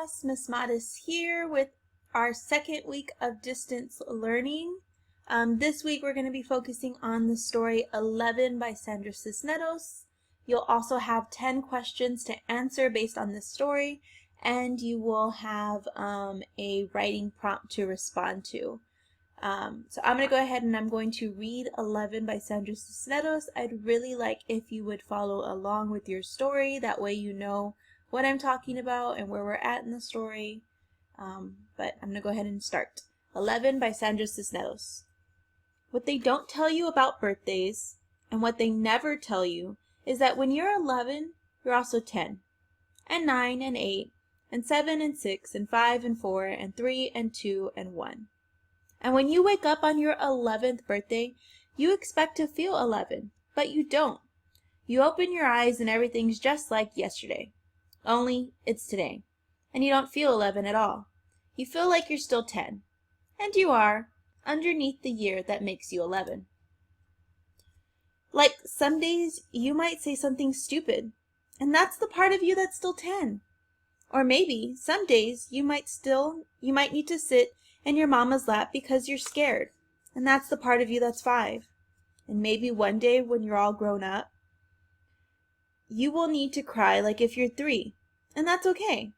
class, Miss Modest here with our second week of distance learning. This week we're going to be focusing on the story 11 by Sandra Cisneros. You'll also have 10 questions to answer based on this story, and you will have a writing prompt to respond to. So I'm going to go ahead and I'm going to read 11 by Sandra Cisneros. I'd really like if you would follow along with your story. That way you know what I'm talking about and where we're at in the story. But I'm going to go ahead and start. 11 by Sandra Cisneros. What they don't tell you about birthdays, and what they never tell you, is that when you're 11, you're also 10, and 9, and 8, and 7, and 6, and 5, and 4, and 3, and 2, and 1. And when you wake up on your 11th birthday, you expect to feel 11, but you don't. You open your eyes and everything's just like yesterday. Only it's today. And you don't feel 11 at all. You feel like you're still 10. And you are, underneath the year that makes you 11. Like some days you might say something stupid, and that's the part of you that's still 10. Or maybe some days you might need to sit in your mama's lap because you're scared, and that's the part of you that's 5. And maybe one day when you're all grown up, you will need to cry like if you're 3, and that's okay.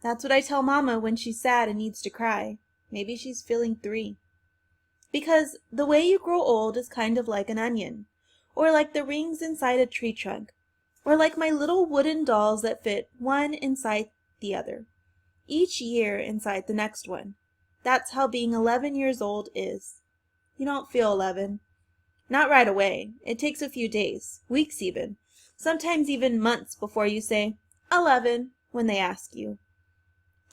That's what I tell Mama when she's sad and needs to cry. Maybe she's feeling 3. Because the way you grow old is kind of like an onion, or like the rings inside a tree trunk, or like my little wooden dolls that fit one inside the other, each year inside the next one. That's how being 11 years old is. You don't feel 11. Not right away. It takes a few days, weeks even, sometimes even months before you say 11 when they ask you.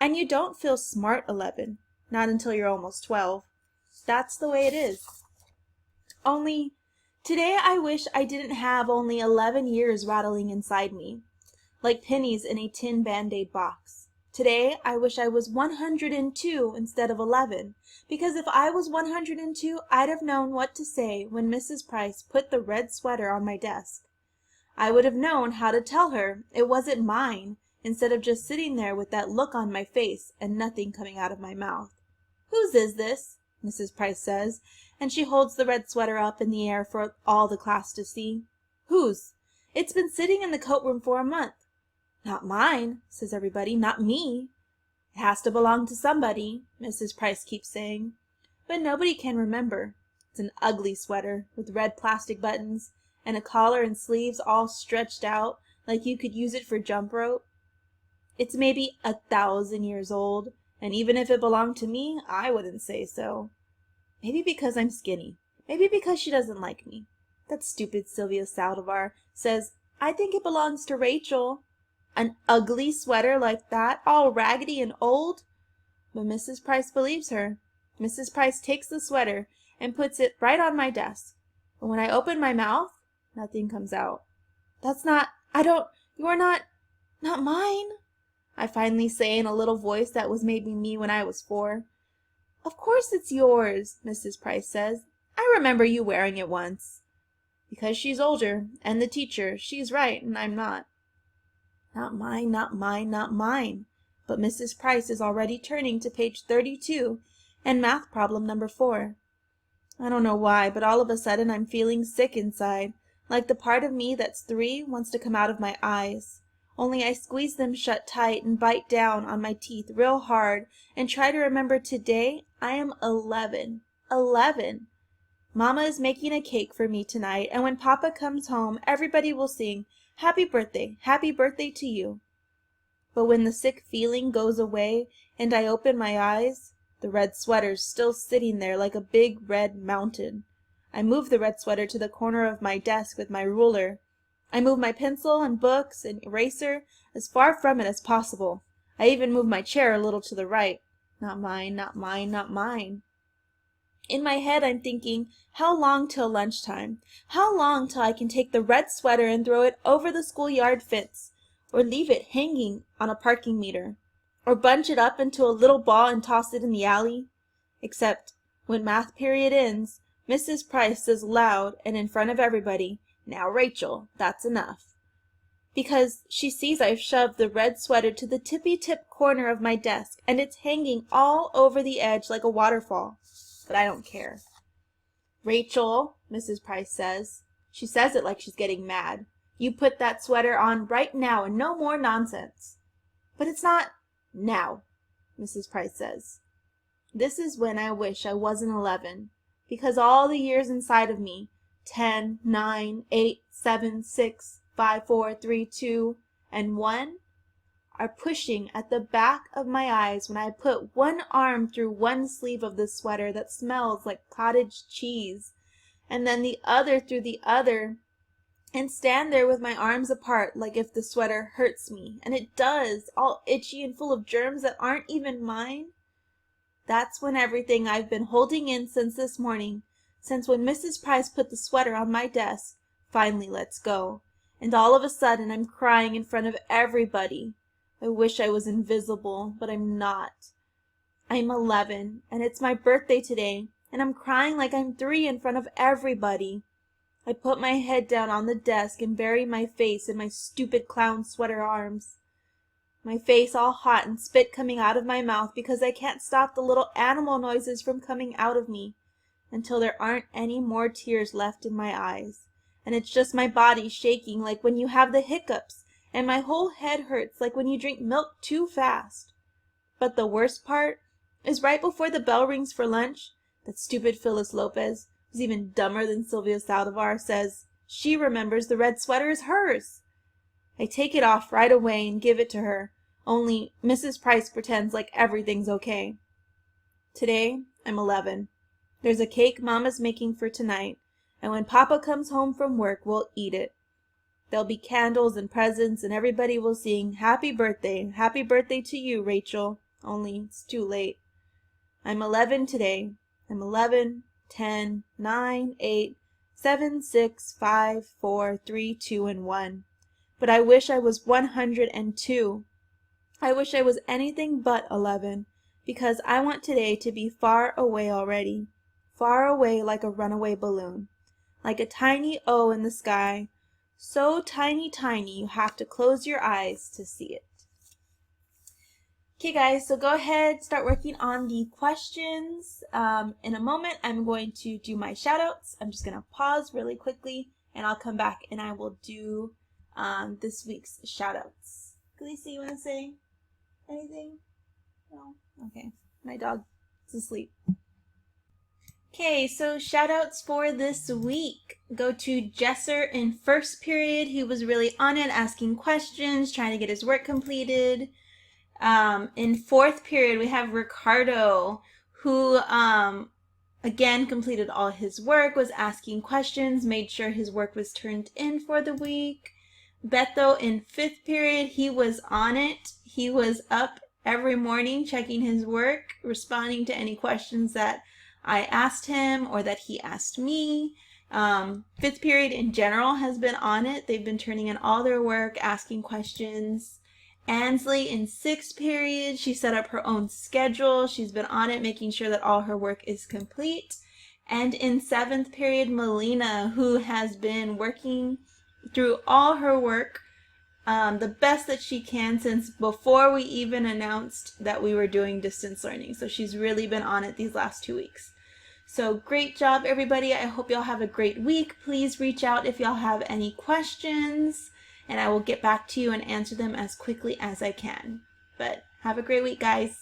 And you don't feel smart 11, not until you're almost 12. That's the way it is. Only today I wish I didn't have only 11 years rattling inside me, like pennies in a tin Band-Aid box. Today I wish I was 102 instead of 11, because if I was 102, I'd have known what to say when Mrs. Price put the red sweater on my desk. I would have known how to tell her it wasn't mine, instead of just sitting there with that look on my face and nothing coming out of my mouth. "Whose is this?" Mrs. Price says, and she holds the red sweater up in the air for all the class to see. "Whose? It's been sitting in the coat room for a month." "Not mine," says everybody, "not me." "It has to belong to somebody," Mrs. Price keeps saying. But nobody can remember. It's an ugly sweater with red plastic buttons and a collar and sleeves all stretched out like you could use it for jump rope. It's maybe 1,000 years old, and even if it belonged to me, I wouldn't say so. Maybe because I'm skinny. Maybe because she doesn't like me. That stupid Sylvia Saldivar says, "I think it belongs to Rachel." An ugly sweater like that, all raggedy and old? But Mrs. Price believes her. Mrs. Price takes the sweater and puts it right on my desk. But when I open my mouth, nothing comes out. "You're not mine," I finally say in a little voice that was maybe me when I was 4. "Of course it's yours," Mrs. Price says. "I remember you wearing it once." Because she's older, and the teacher, she's right and I'm not. Not mine, not mine, not mine. But Mrs. Price is already turning to page 32 and math problem number 4. I don't know why, but all of a sudden I'm feeling sick inside, like the part of me that's 3 wants to come out of my eyes. Only I squeeze them shut tight and bite down on my teeth real hard and try to remember today I am 11. 11. Mama is making a cake for me tonight, and when Papa comes home, everybody will sing, happy birthday to you." But when the sick feeling goes away and I open my eyes, the red sweater's still sitting there like a big red mountain. I move the red sweater to the corner of my desk with my ruler. I move my pencil and books and eraser as far from it as possible. I even move my chair a little to the right. Not mine, not mine, not mine. In my head I'm thinking, how long till lunchtime? How long till I can take the red sweater and throw it over the schoolyard fence, or leave it hanging on a parking meter, or bunch it up into a little ball and toss it in the alley? Except when math period ends, Mrs. Price says loud and in front of everybody, "Now, Rachel, that's enough." because she sees I've shoved the red sweater to the tippy-tip corner of my desk, and it's hanging all over the edge like a waterfall. But I don't care. Rachel, Mrs. Price says. She says it like she's getting mad. You put that sweater on right now and no more nonsense. But it's not now, Mrs. Price says. This is when I wish I wasn't 11, because all the years inside of me, 10, 9, 8, 7, 6, 5, 4, 3, 2, and 1, are pushing at the back of my eyes when I put one arm through one sleeve of the sweater that smells like cottage cheese, and then the other through the other, and stand there with my arms apart like if the sweater hurts me, and it does, all itchy and full of germs that aren't even mine. That's when everything I've been holding in since this morning, since when Mrs. Price put the sweater on my desk, finally lets go, and all of a sudden I'm crying in front of everybody. I wish I was invisible, but I'm not. I'm 11, and it's my birthday today, and I'm crying like I'm 3 in front of everybody. I put my head down on the desk and bury my face in my stupid clown sweater arms. My face all hot and spit coming out of my mouth because I can't stop the little animal noises from coming out of me until there aren't any more tears left in my eyes, and it's just my body shaking like when you have the hiccups, and my whole head hurts like when you drink milk too fast. But the worst part is right before the bell rings for lunch, that stupid Phyllis Lopez, who's even dumber than Sylvia Saldivar, says she remembers the red sweater is hers. I take it off right away and give it to her, only Mrs. Price pretends like everything's okay. Today, I'm 11. There's a cake Mama's making for tonight, and when Papa comes home from work, we'll eat it. There'll be candles and presents, and everybody will sing, Happy birthday to you, Rachel, only it's too late. I'm 11 today. I'm 11, 10, 9, 8, 7, 6, 5, 4, 3, 2, and 1. But I wish I was 102. I wish I was anything but 11, because I want today to be far away already, far away like a runaway balloon, like a tiny O in the sky, so tiny, tiny you have to close your eyes to see it. Okay guys, so go ahead, start working on the questions. In a moment, I'm going to do my shoutouts. I'm just going to pause really quickly, and I'll come back and I will do this week's shoutouts. Khaleesi, you want to say anything? No? Okay. My dog is asleep. Okay, so shoutouts for this week. Go to Jesser in first period. He was really on it, asking questions, trying to get his work completed. In fourth period, we have Ricardo, who again completed all his work, was asking questions, made sure his work was turned in for the week. Beto in fifth period, he was on it. He was up every morning checking his work, responding to any questions that I asked him or that he asked me. Fifth period in general has been on it. They've been turning in all their work, asking questions. Ansley in sixth period, she set up her own schedule. She's been on it, making sure that all her work is complete. And in seventh period, Melina, who has been working through all her work the best that she can since before we even announced that we were doing distance learning. So she's really been on it these last 2 weeks. So great job, everybody. I hope y'all have a great week. Please reach out if y'all have any questions, and I will get back to you and answer them as quickly as I can. But have a great week, guys.